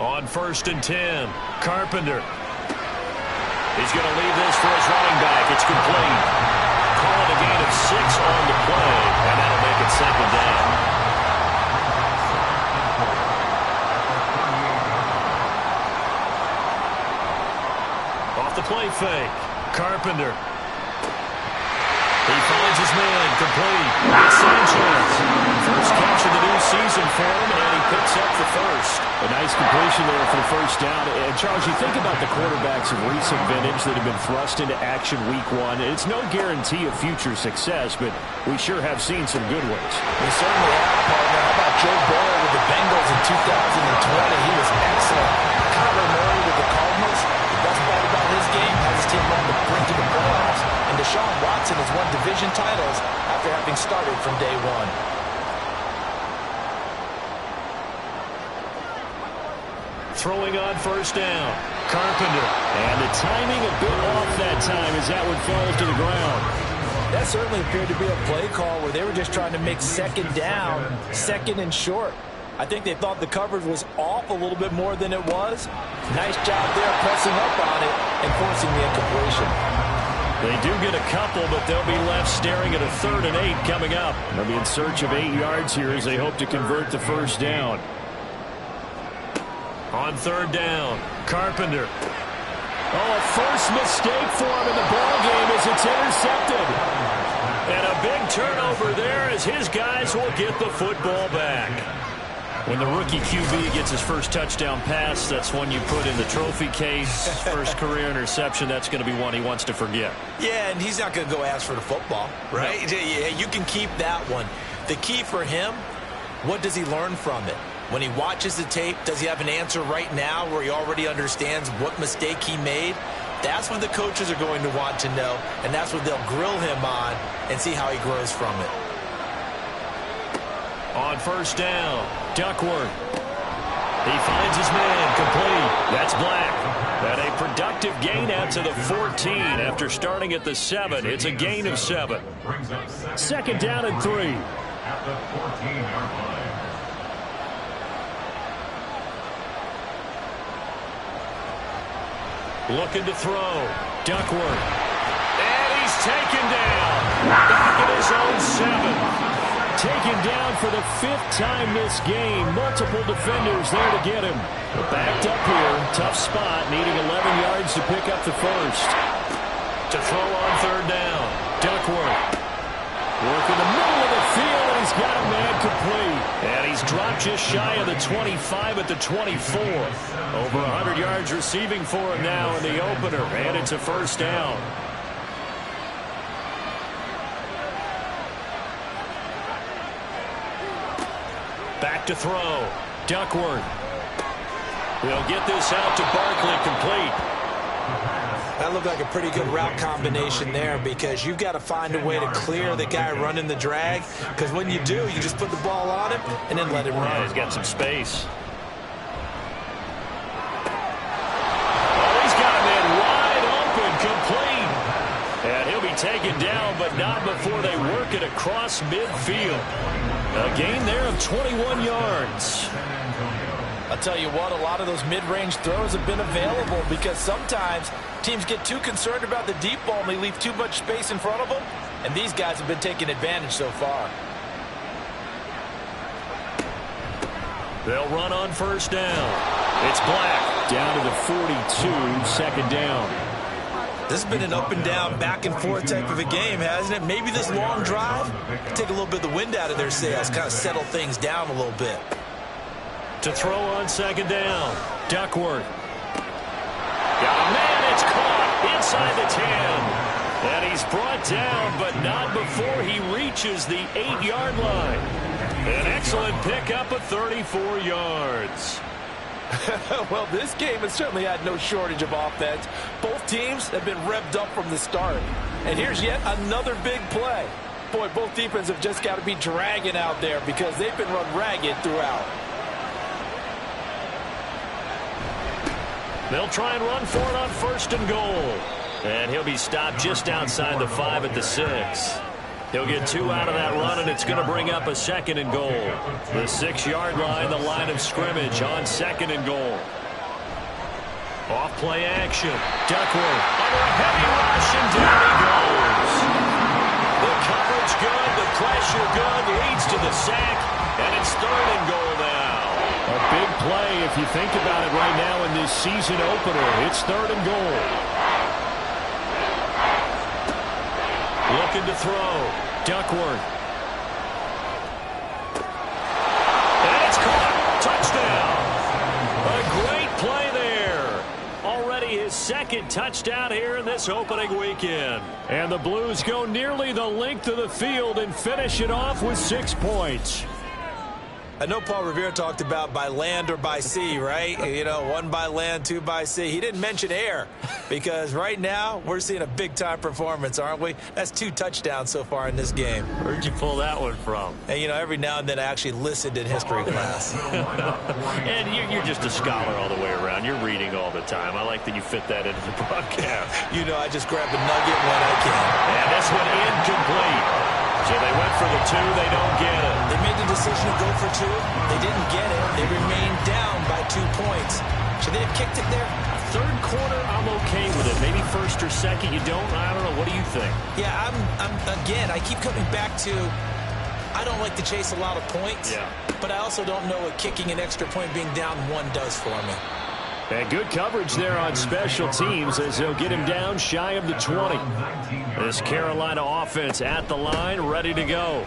On 1st and 10, Carpenter. He's going to leave this for his running back. It's complete. Call it a gain of 6 on the play, and that'll make it 2nd down. Off the play fake, Carpenter. He finds his man, complete. Sanchez. First catch of the new season for him, and he picks up the 1st. A nice completion there for the 1st down. And Charles, you think about the quarterbacks of recent vintage that have been thrust into action week 1. It's no guarantee of future success, but we sure have seen some good ones. We certainly have, partner. How about Joe Burrow with the Bengals in 2020? He was excellent. Kyler Murray with the Cardinals. The best part about his game has his team on the brink of the playoffs. And Deshaun Watson has won division titles after having started from day 1. Throwing on 1st down. Carpenter. And the timing a bit off that time as that one falls to the ground. That certainly appeared to be a play call where they were just trying to make 2nd down, 2nd and short. I think they thought the coverage was off a little bit more than it was. Nice job there pressing up on it and forcing the incompletion. They do get a couple, but they'll be left staring at a 3rd and 8 coming up. They'll be in search of 8 yards here as they hope to convert the 1st down. On 3rd down, Carpenter. Oh, a first mistake for him in the ballgame as it's intercepted. And a big turnover there as his guys will get the football back. When the rookie QB gets his first touchdown pass, that's one you put in the trophy case. First career interception, that's going to be one he wants to forget. Yeah, and he's not going to go ask for the football, right? No. Yeah, you can keep that one. The key for him, what does he learn from it? When he watches the tape, does he have an answer right now where he already understands what mistake he made? That's what the coaches are going to want to know, and that's what they'll grill him on and see how he grows from it. On 1st down, Duckworth. He finds his man, complete. That's Black. And a productive gain out to the 14 after starting at the 7. It's a gain of 7. Second down and 3. At the 14-yard line. Looking to throw. Duckworth. And he's taken down. Back at his own 7. Taken down for the 5th time this game. Multiple defenders there to get him. Backed up here. Tough spot. Needing 11 yards to pick up the first. To throw on 3rd down. Duckworth. Work in the middle of the field, and he's got a man complete. And he's dropped just shy of the 25 at the 24. Over 100 yards receiving for him now in the opener. And it's a first down. Back to throw. Duckworth. He'll get this out to Barkley, complete. That looked like a pretty good route combination there because you've got to find a way to clear the guy running the drag, because when you do, you just put the ball on him and then let him run. Yeah, he's got some space. Oh, he's got a man wide open, complete. And he'll be taken down, but not before they work it across midfield. A gain there of 21 yards. I'll tell you what, a lot of those mid-range throws have been available because sometimes teams get too concerned about the deep ball and they leave too much space in front of them, and these guys have been taking advantage so far. They'll run on first down. It's Black. Down to the 42, second down. This has been an up and down, back and forth type of a game, hasn't it? Maybe this long drive take a little bit of the wind out of their sails, kind of settle things down a little bit. To throw on second down. Duckworth. Got a man, it's caught inside the 10. And he's brought down, but not before he reaches the 8-yard line. An excellent pickup of 34 yards. Well, this game has certainly had no shortage of offense. Both teams have been revved up from the start. And here's yet another big play. Boy, both defenses have just got to be dragging out there because they've been run ragged throughout. They'll try and run for it on first and goal. And he'll be stopped just outside the 5 at the 6. He'll get 2 out of that run, and it's going to bring up a second and goal. The 6-yard line, the line of scrimmage on second and goal. Off play action. Duckworth under a heavy rush, and down he goes. The coverage good, the pressure good, leads to the sack, and it's 3rd and goal now. A big play if you think about it right now in this season opener. It's 3rd and goal. Looking to throw. Duckworth. And it's caught. Touchdown. A great play there. Already his 2nd touchdown here in this opening weekend. And the Blues go nearly the length of the field and finish it off with 6 points. I know Paul Revere talked about by land or by sea, right? You know, 1 by land, 2 by sea. He didn't mention air because right now we're seeing a big-time performance, aren't we? That's 2 touchdowns so far in this game. Where'd you pull that one from? And, you know, every now and then I actually listened in history class. And you're just a scholar all the way around. You're reading all the time. I like that you fit that into the broadcast. You know, I just grab a nugget when I can. And this one incomplete. So they went for the 2. They don't get it. They made the decision to go for 2. They didn't get it. They remained down by 2 points. Should they have kicked it there? 3rd quarter, I'm okay with it. Maybe 1st or 2nd, you don't. I don't know. What do you think? Yeah, again, I keep coming back to I don't like to chase a lot of points. Yeah. But I also don't know what kicking an extra point being down 1 does for me. And good coverage there on special teams as they'll get him down shy of the 20. This Carolina offense at the line, ready to go.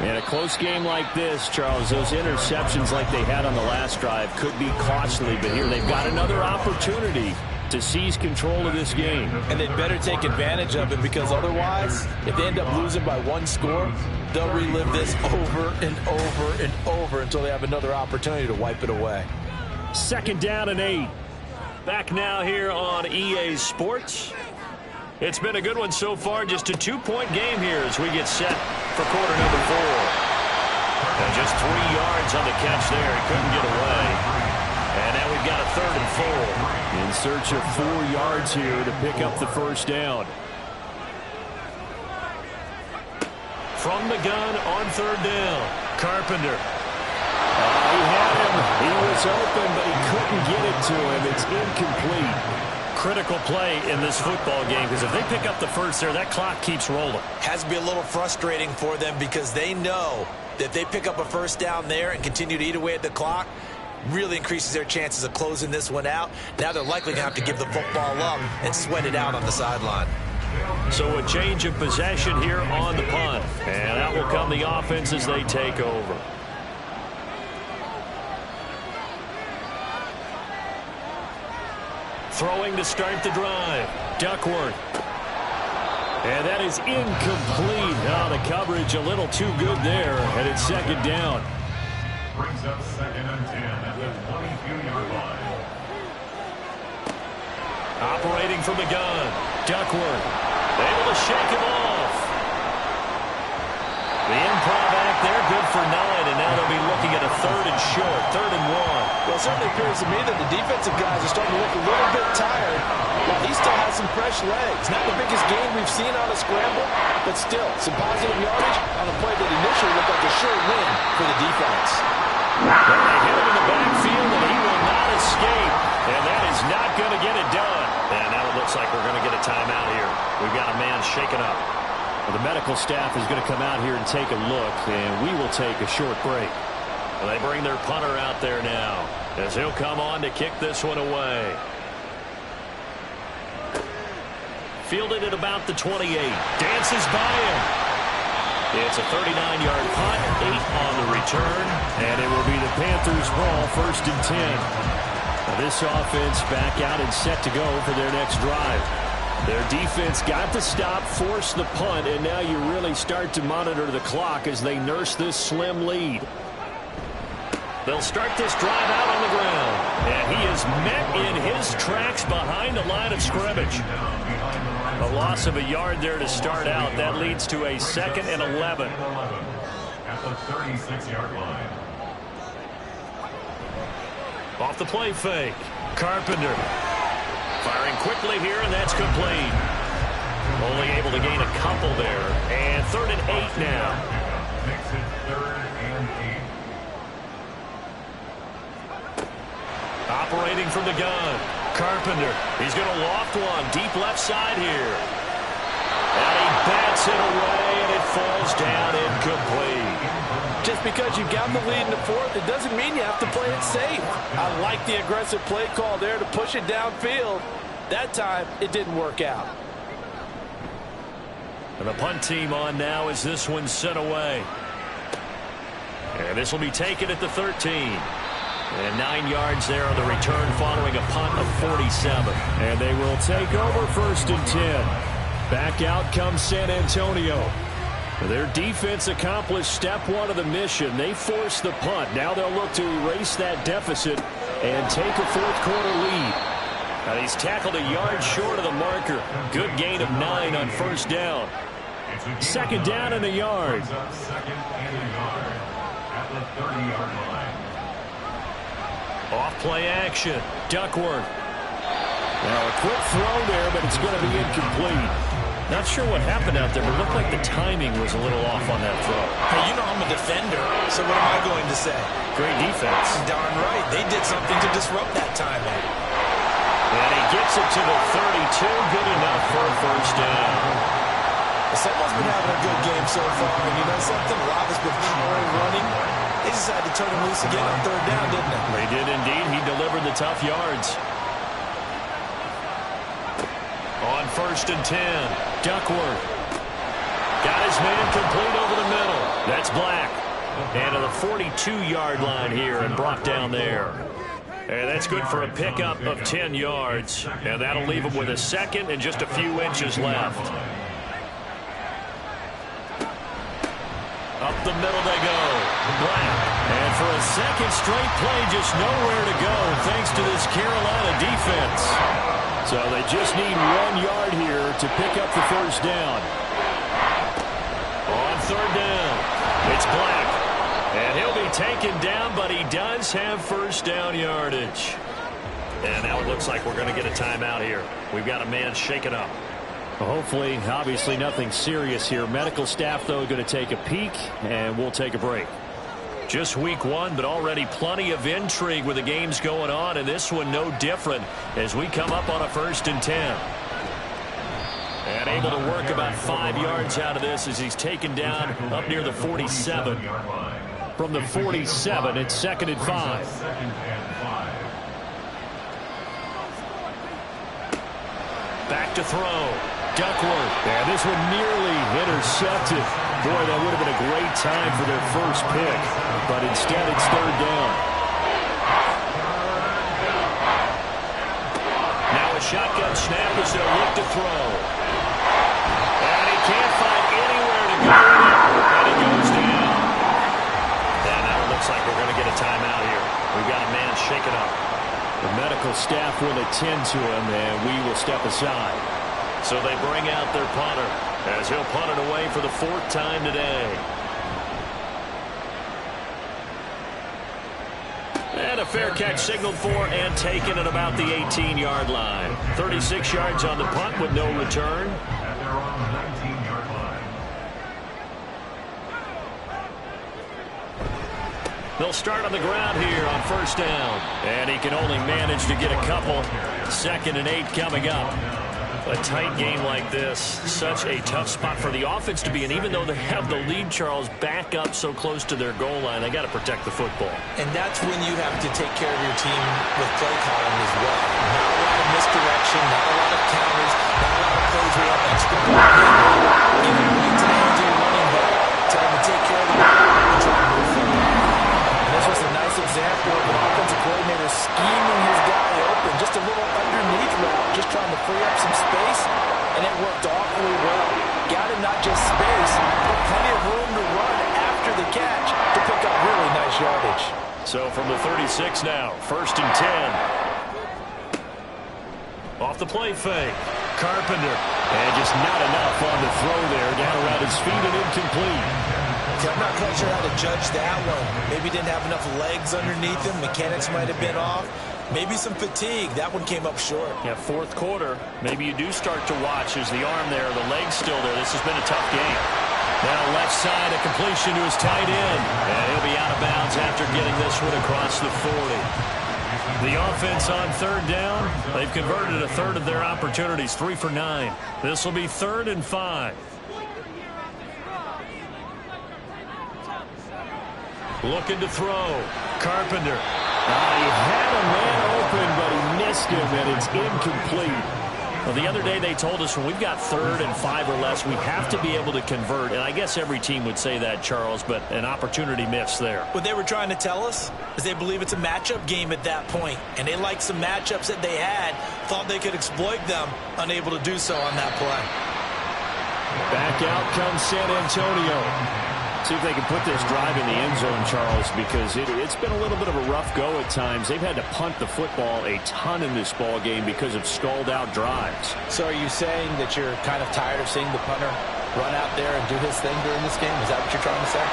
In a close game like this, Charles, those interceptions like they had on the last drive could be costly, but here they've got another opportunity to seize control of this game. And they'd better take advantage of it because otherwise, if they end up losing by 1 score, they'll relive this over and over and over until they have another opportunity to wipe it away. 2nd down and 8. Back now here on EA Sports. It's been a good one so far. Just a 2-point game here as we get set for quarter number 4. And just 3 yards on the catch there. He couldn't get away. And now we've got a 3rd and 4. search of 4 yards here to pick up the first down. From the gun on 3rd down, Carpenter. He had him. He was open, but he couldn't get it to him. It's incomplete. Critical play in this football game, because if they pick up the first there, that clock keeps rolling. Has to be a little frustrating for them because they know that if they pick up a first down there and continue to eat away at the clock, really increases their chances of closing this one out. Now they're likely going to have to give the football up and sweat it out on the sideline. So a change of possession here on the punt. And out will come the offense as they take over. Throwing to start the drive, Duckworth. And that is incomplete. Oh, the coverage a little too good there, and it's 2nd down. Brings up 2nd and 10 at the 22-yard line. Operating from the gun, Duckworth. Able to shake him off. The improv act there, good for 9, and now they'll be looking at a 3rd and short, 3rd and 1. Well, it certainly appears to me that the defensive guys are starting to look a little bit tired, while he still has some fresh legs. Not the biggest gain we've seen on a scramble, but still, some positive yardage on a play that initially looked like a sure win for the defense. Well, they hit him in the backfield, and he will not escape, and that is not going to get it done. And now it looks like we're going to get a timeout here. We've got a man shaken up. Well, the medical staff is going to come out here and take a look, and we will take a short break. Well, they bring their punter out there now as he'll come on to kick this one away. Fielded at about the 28. Dances by him. It's a 39-yard punt, 8 on the return, and it will be the Panthers' ball, 1st and 10. Now this offense back out and set to go for their next drive. Their defense got the stop, forced the punt, and now you really start to monitor the clock as they nurse this slim lead. They'll start this drive out on the ground, and he is met in his tracks behind the line of scrimmage. A loss of a yard there to start out. That leads to a 2nd and 11. At the 36-yard line. Off the play fake, Carpenter. Firing quickly here, and that's complete. Only able to gain a couple there. And 3rd and 8 now. Makes it 3rd and 8. Operating from the gun, Carpenter. He's going to loft one deep left side here. And he bats it away, and it falls down incomplete. Just because you got the lead in the 4th, it doesn't mean you have to play it safe. I like the aggressive play call there to push it downfield. That time, it didn't work out. And the punt team on now as this one's sent away. And this will be taken at the 13. And 9 yards there on the return following a punt of 47. And they will take over 1st and 10. Back out comes San Antonio. Their defense accomplished step 1 of the mission. They forced the punt. Now they'll look to erase that deficit and take a 4th quarter lead. Now he's tackled a yard short of the marker. Good gain of 9 on 1st down. 2nd down and a yard. 2nd and a yard at the 30-yard line. Off play action, Duckworth. Now a quick throw there, but it's going to be incomplete. Not sure what happened out there, but it looked like the timing was a little off on that throw. Hey, you know I'm a defender, so what am I going to say? Great defense. Darn right. They did something to disrupt that timing. And he gets it to the 32. Good enough for a 1st down. Someone's been having a good game so far, and you know something? A lot has been powering running. They decided to turn him loose again on 3rd down, didn't they? They did indeed. He delivered the tough yards. On 1st and 10, Duckworth. Got his man complete over the middle. That's Black. And to the 42-yard line here and brought down there. And that's good for a pickup of 10 yards. And that'll leave him with a 2nd and just a few inches left. Up the middle they go. Black. And for a 2nd straight play, just nowhere to go thanks to this Carolina defense. So they just need 1 yard here to pick up the 1st down. On 3rd down, it's Black. And he'll be taken down, but he does have 1st down yardage. And now it looks like we're going to get a timeout here. We've got a man shaken up. Well, hopefully, obviously nothing serious here. Medical staff, though, going to take a peek, and we'll take a break. Just week one, but already plenty of intrigue with the games going on, and this one no different as we come up on a 1st and 10. And able to work about 5 yards out of this as he's taken down up near the 47. From the 47, it's 2nd and 5. Back to throw. Duckworth. And this one nearly intercepted. Boy, that would have been a great time for their first pick. But instead, it's 3rd down. Now a shotgun snap as they'll look to throw. And he can't find anywhere to go. And he goes down. And now it looks like we're going to get a timeout here. We've got a man shaken up. The medical staff will attend to him, and we will step aside. So they bring out their punter as he'll punt it away for the 4th time today. And a fair catch signaled for and taken at about the 18-yard line. 36 yards on the punt with no return. At their own 19-yard line. They'll start on the ground here on 1st down. And he can only manage to get a couple. 2nd and 8 coming up. A tight game like this, such a tough spot for the offense to be in. Even though they have the lead, Charles, back up so close to their goal line, they got to protect the football. And that's when you have to take care of your team with play calling as well. Not a lot of misdirection, not a lot of counters, not a lot of plays where you have extra points. Even right to the hands of your running back. Tell them to take care of the ball and try to move forward. And this was a nice example of an offensive coordinator scheming his guy open. Just a little underneath route, just trying to free up some space, and it worked awfully well. Got him not just space, but plenty of room to run after the catch to pick up really nice yardage. So from the 36 now, 1st and 10. Off the play fake. Carpenter. And just not enough on the throw there. Down around his feet and incomplete. I'm not quite sure how to judge that one. Maybe didn't have enough legs underneath him. Mechanics might have been off. Maybe some fatigue. That one came up short. Yeah, 4th quarter. Maybe you do start to watch as the arm there, the leg's still there. This has been a tough game. Now left side, a completion to his tight end. And he'll be out of bounds after getting this one across the 40. The offense on 3rd down. They've converted a 1/3 of their opportunities, 3 for 9. This will be 3rd and 5. Looking to throw. Carpenter. He had a man open, but he missed him, and it's incomplete. Well, the other day they told us when we've got 3rd and 5 or less, we have to be able to convert. And I guess every team would say that, Charles, but an opportunity missed there. What they were trying to tell us is they believe it's a matchup game at that point. And they liked some matchups that they had, thought they could exploit them, unable to do so on that play. Back out comes San Antonio. See if they can put this drive in the end zone, Charles, because it's been a little bit of a rough go at times. They've had to punt the football a ton in this ball game because of stalled-out drives. So are you saying that you're kind of tired of seeing the punter run out there and do his thing during this game? Is that what you're trying to say?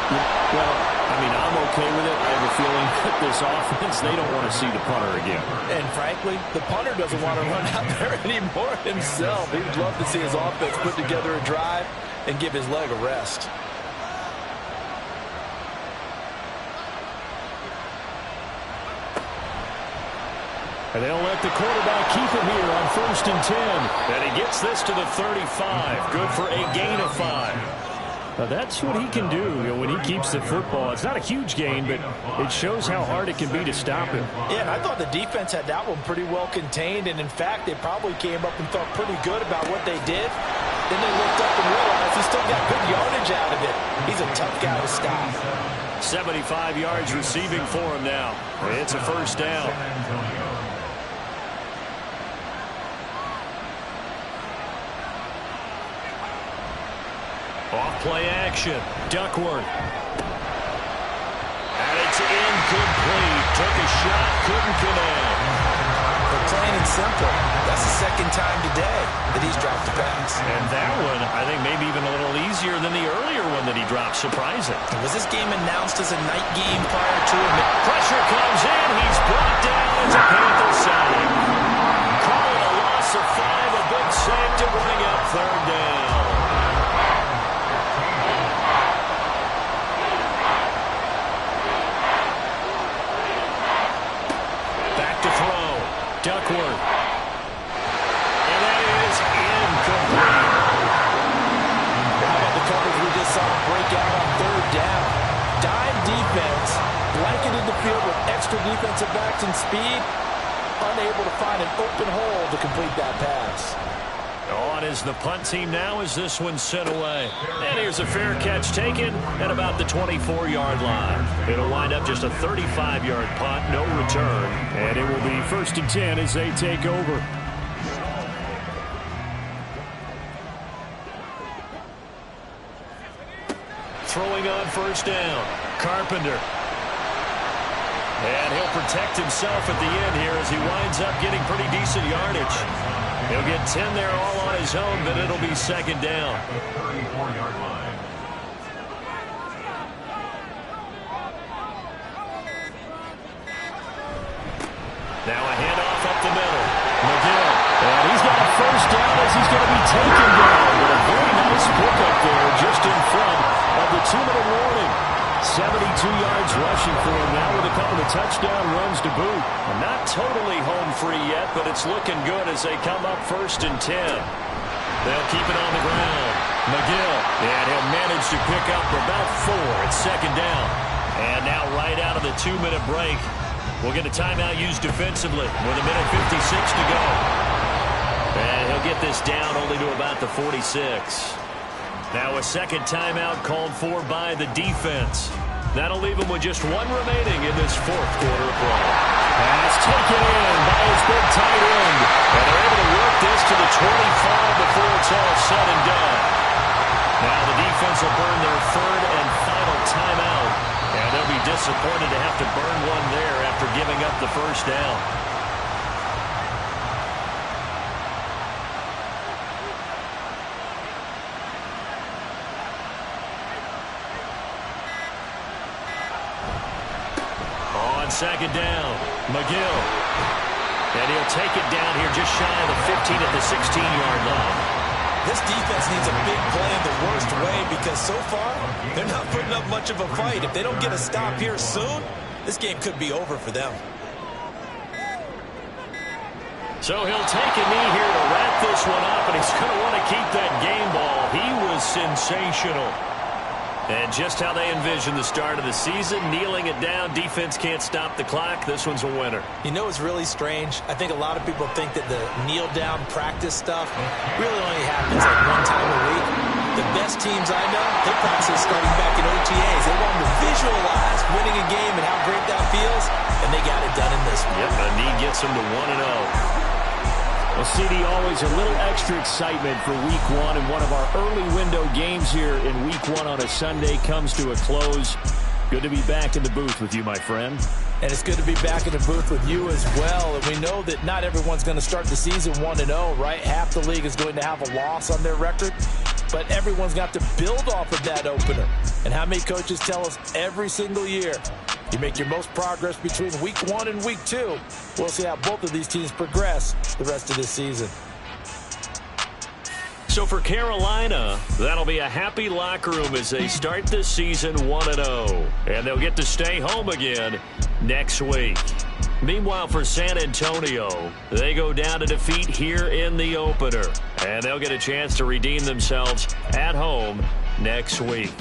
Well, I mean, I'm okay with it. I have a feeling that this offense, they don't want to see the punter again. And frankly, the punter doesn't want to run out there anymore himself. He'd love to see his offense put together a drive and give his leg a rest. And they'll let the quarterback keep it here on 1st and 10. And he gets this to the 35. Good for a gain of 5. Now that's what he can do, when he keeps the football. It's not a huge gain, but it shows how hard it can be to stop him. Yeah, and I thought the defense had that one pretty well contained. And, in fact, they probably came up and felt pretty good about what they did. Then they looked up and realized he still got good yardage out of it. He's a tough guy to stop. 75 yards receiving for him now. It's a 1st down. Off play action. Duckworth. And it's incomplete. Took a shot, couldn't connect. But plain and simple, that's a 2nd time today that he's dropped the pass. And that one, I think, maybe even a little easier than the earlier one that he dropped. Surprising. Was this game announced as a night game prior to it? Pressure comes in. He's brought down as a Panthers sack. Call it a loss of 5. A big sack to bring up third down. Back to throw. Duckworth. And that is incomplete. How about the coverage we just saw break out on third down? Dime defense, blanketed the field with extra defensive backs and speed, unable to find an open hole to complete that pass. On is the punt team now as this one's sent away. And here's a fair catch taken at about the 24-yard line. It'll wind up just a 35-yard punt, no return. And it will be 1st and 10 as they take over. Throwing on 1st down. Carpenter. And he'll protect himself at the end here as he winds up getting pretty decent yardage. He'll get 10 there all on his own, but it'll be 2nd down. The 34-yard line. Now a handoff up the middle. McGill. And he's got a 1st down as he's going to be taken down. But a very nice pickup there just in front of the 2-minute warning. 72 yards rushing for him now with a couple of touchdown runs to boot. And not totally home free yet, but it's looking good as they come up 1st and 10. They'll keep it on the ground. McGill. And he'll manage to pick up for about 4. It's 2nd down. And now right out of the 2-minute break, we'll get a timeout used defensively with a minute 56 to go. And he'll get this down only to about the 46. Now a 2nd timeout called for by the defense. That'll leave him with just 1 remaining in this 4th quarter of play. Pass taken in by his big tight end. And they're able to work this to the 25 before it's all said and done. Now the defense will burn their 3rd and final timeout. And they'll be disappointed to have to burn one there after giving up the 1st down. On 2nd down, McGill. And he'll take it down here just shy of the 15 at the 16-yard line. This defense needs a big play in the worst way because so far, they're not putting up much of a fight. If they don't get a stop here soon, this game could be over for them. So he'll take a knee here to wrap this one up, and he's going to want to keep that game ball. He was sensational. And just how they envisioned the start of the season, kneeling it down, defense can't stop the clock. This one's a winner. You know, it's really strange. I think a lot of people think that the kneel-down practice stuff really only happens like 1 time a week. The best teams I know, they practice starting back in OTAs. They want to visualize winning a game and how great that feels, and they got it done in this one. Yep, a knee gets them to 1-0. Well, CD, always a little extra excitement for Week 1, and one of our early window games here in Week 1 on a Sunday comes to a close. Good to be back in the booth with you, my friend. And it's good to be back in the booth with you as well. And we know that not everyone's going to start the season 1-0, right? Half the league is going to have a loss on their record. But everyone's got to build off of that opener. And how many coaches tell us every single year, you make your most progress between Week 1 and Week 2. We'll see how both of these teams progress the rest of this season. So for Carolina, that'll be a happy locker room as they start this season 1-0. And they'll get to stay home again next week. Meanwhile, for San Antonio, they go down to defeat here in the opener. And they'll get a chance to redeem themselves at home next week.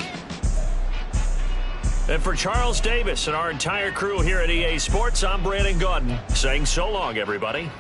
And for Charles Davis and our entire crew here at EA Sports, I'm Brandon Gaudin saying so long, everybody.